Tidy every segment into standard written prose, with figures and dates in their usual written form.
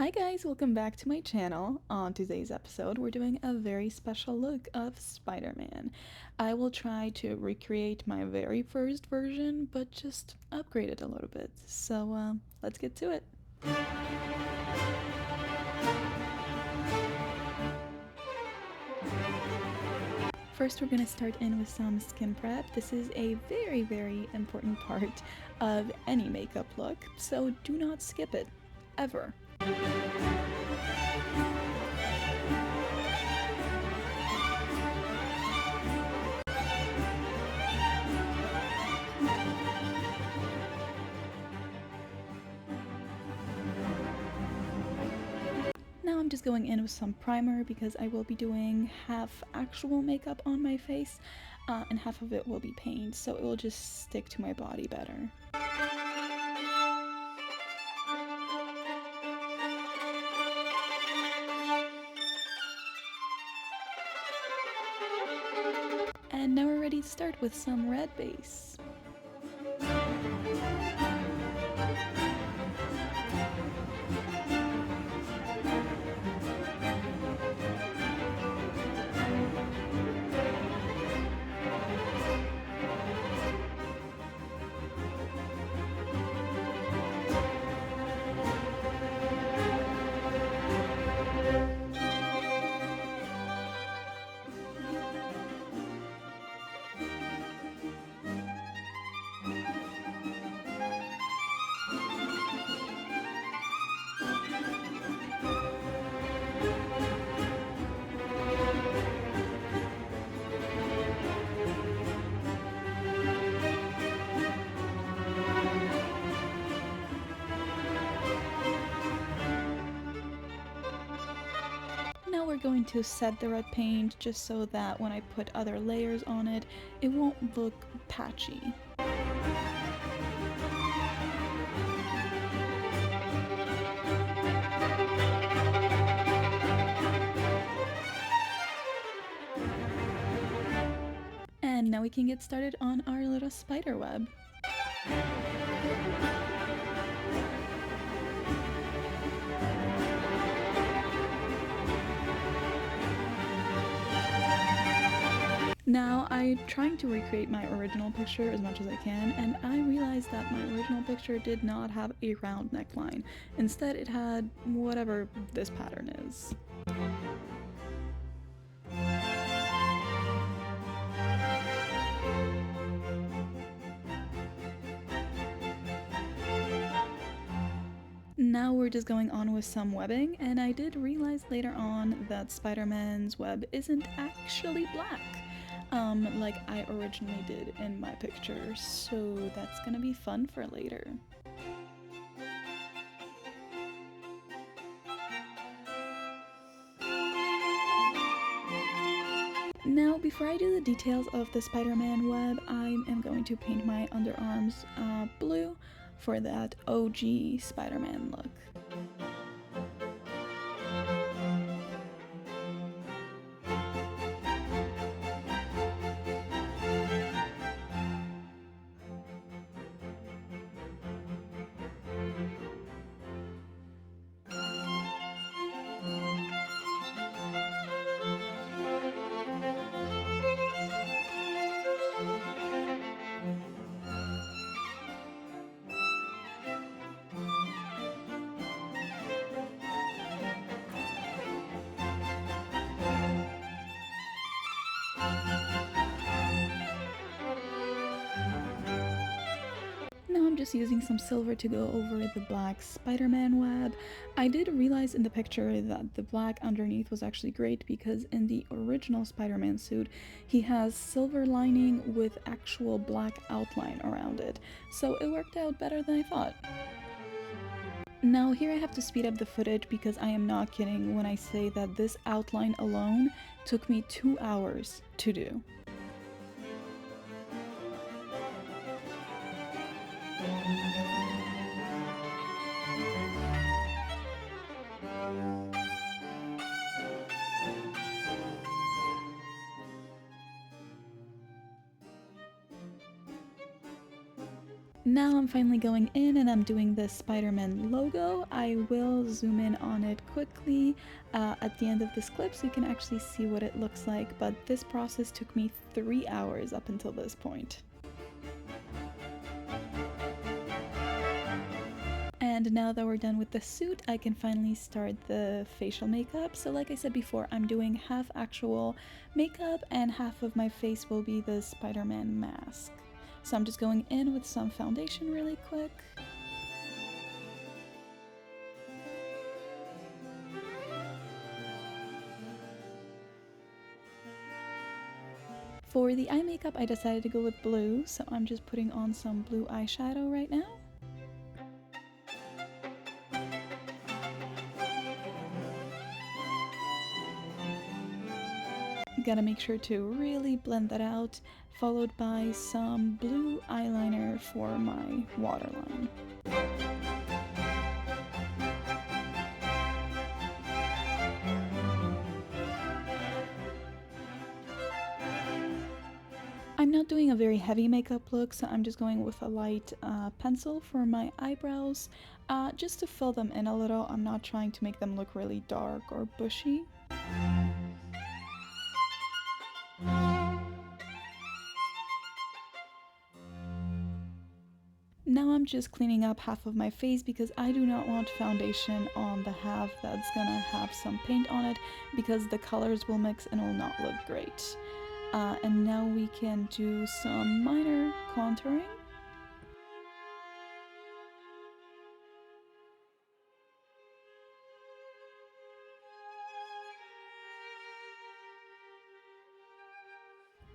Hi guys, welcome back to my channel. On today's episode, we're doing a very special look of Spider-Man. I will try to recreate my very first version, but just upgrade it a little bit. So let's get to it. First, we're going to start in with some skin prep. This is a very important part of any makeup look, so do not skip it, ever. Now I'm just going in with some primer because I will be doing half actual makeup on my face and half of it will be paint, so it will just stick to my body better. And now we're ready to start with some red base. Now we're going to set the red paint just so that when I put other layers on it, it won't look patchy. And now we can get started on our little spider web. Now, I'm trying to recreate my original picture as much as I can, and I realized that my original picture did not have a round neckline. Instead, it had whatever this pattern is. Now we're just going on with some webbing, and I did realize later on that Spider-Man's web isn't actually black, like I originally did in my picture, so that's gonna be fun for later. Now, before I do the details of the Spider-Man web, I am going to paint my underarms blue for that OG Spider-Man look. Now I'm just using some silver to go over the black Spider-Man web. I did realize in the picture that the black underneath was actually great because in the original Spider-Man suit, he has silver lining with actual black outline around it, so it worked out better than I thought. Now here I have to speed up the footage because I am not kidding when I say that this outline alone took me 2 hours to do. Now I'm finally going in and I'm doing the Spider-Man logo. I will zoom in on it quickly at the end of this clip so you can actually see what it looks like, but this process took me 3 hours up until this point. And now that we're done with the suit, I can finally start the facial makeup. So like I said before, I'm doing half actual makeup and half of my face will be the Spider-Man mask. So I'm just going in with some foundation really quick. For the eye makeup, I decided to go with blue, so I'm just putting on some blue eyeshadow right now. Gotta make sure to really blend that out, followed by some blue eyeliner for my waterline. I'm not doing a very heavy makeup look, so I'm just going with a light pencil for my eyebrows, just to fill them in a little. I'm not trying to make them look really dark or bushy. Now I'm just cleaning up half of my face because I do not want foundation on the half that's gonna have some paint on it, because the colors will mix and will not look great. And now we can do some minor contouring.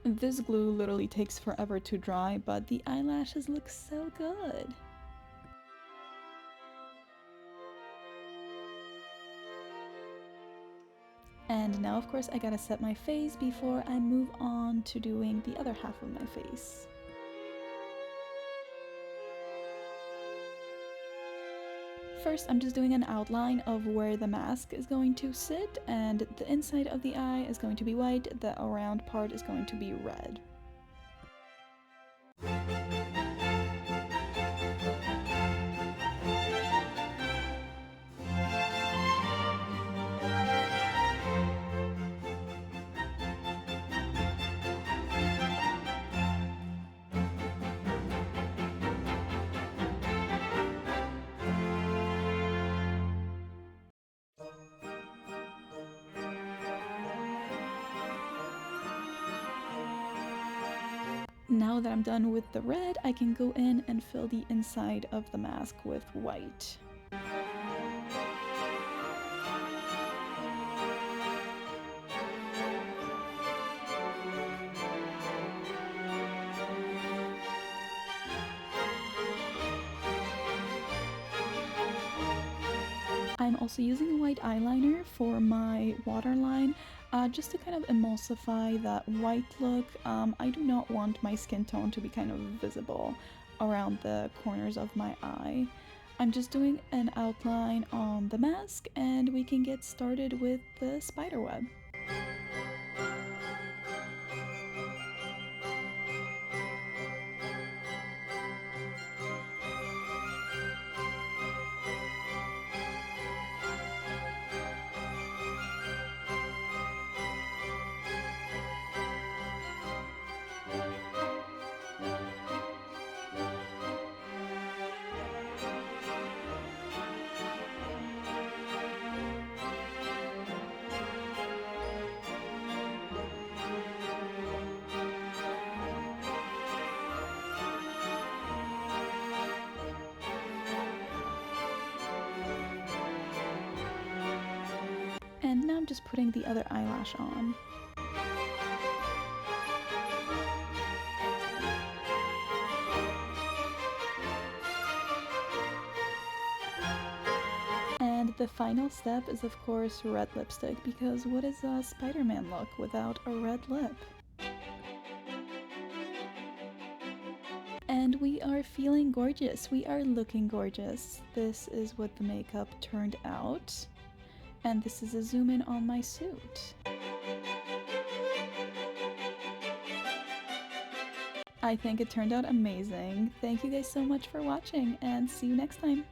This glue literally takes forever to dry, but the eyelashes look so good. And now of course I gotta set my face before I move on to doing the other half of my face. First, I'm just doing an outline of where the mask is going to sit, and the inside of the eye is going to be white, the around part is going to be red. Now that I'm done with the red, I can go in and fill the inside of the mask with white. I'm also using a white eyeliner for my waterline, just to kind of emulsify that white look. I do not want my skin tone to be kind of visible around the corners of my eye. I'm just doing an outline on the mask and we can get started with the spider web. And now I'm just putting the other eyelash on. And the final step is of course red lipstick, because what is a Spider-Man look without a red lip? And we are feeling gorgeous. We are looking gorgeous. This is what the makeup turned out. And this is a zoom in on my suit. I think it turned out amazing. Thank you guys so much for watching, and see you next time.